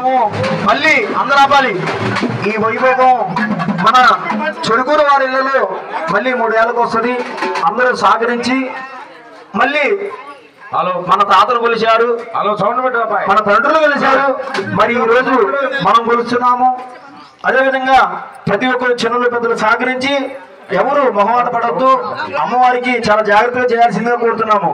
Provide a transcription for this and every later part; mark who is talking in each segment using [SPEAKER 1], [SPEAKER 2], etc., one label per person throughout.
[SPEAKER 1] వైభవము మళ్ళీ అందరూ ఆపాలి. ఈ వైభవం మన చెడుకూరు వారి ఇళ్లలో మళ్ళీ 3 ఏళ్ళకు వస్తుంది. అందరూ సహకరించి మళ్ళీ మన తాతలు కొలిచారు, మన తండ్రులు కొలిచారు, మరి ఈ రోజు మనం కొలుస్తున్నాము. అదేవిధంగా ప్రతి ఒక్కరు చిన్నలు పెద్దలు సహకరించి ఎవరు మొహమాట పడద్దు, అమ్మవారికి చాలా జాగ్రత్తగా చేయాల్సిందిగా కోరుతున్నాము.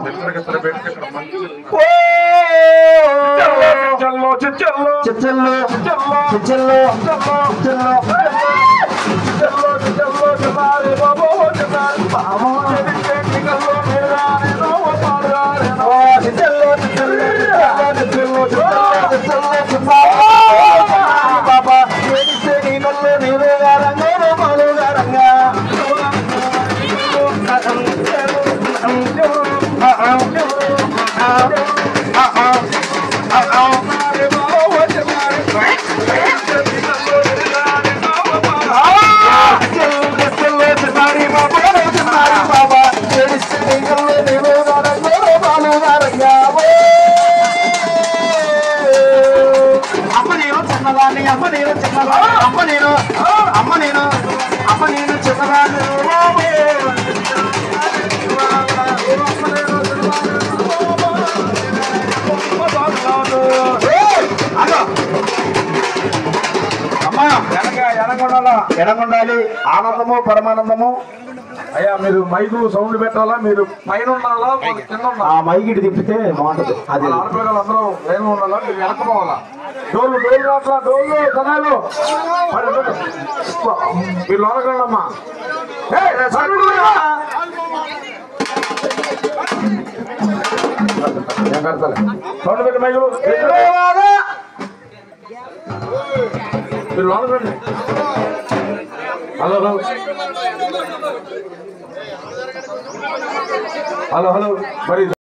[SPEAKER 1] ఎనగొండాలి ఆనందము పరమానందము.
[SPEAKER 2] అయ్యా మీరు మైకు సౌండ్ పెట్టాలా, మీరు పైన ఉండాలా, కింద ఉండాలా?
[SPEAKER 1] ఆ మైకి తిప్పితే బాగుంటది. అది
[SPEAKER 2] ఆడపిల్లలు అందరూ పైన ఉండాలా, మీరు వెనకపోవాలా? డోళ్ళు డోళ్ళు అట్లా డోళ్ళు జనాలు మీరు లోనకండమ్మా. నేను కడతాలే. సౌండ్ పెట్టి మైకులు మీరు లోనకండి. హలో హలో హలో హలో మరి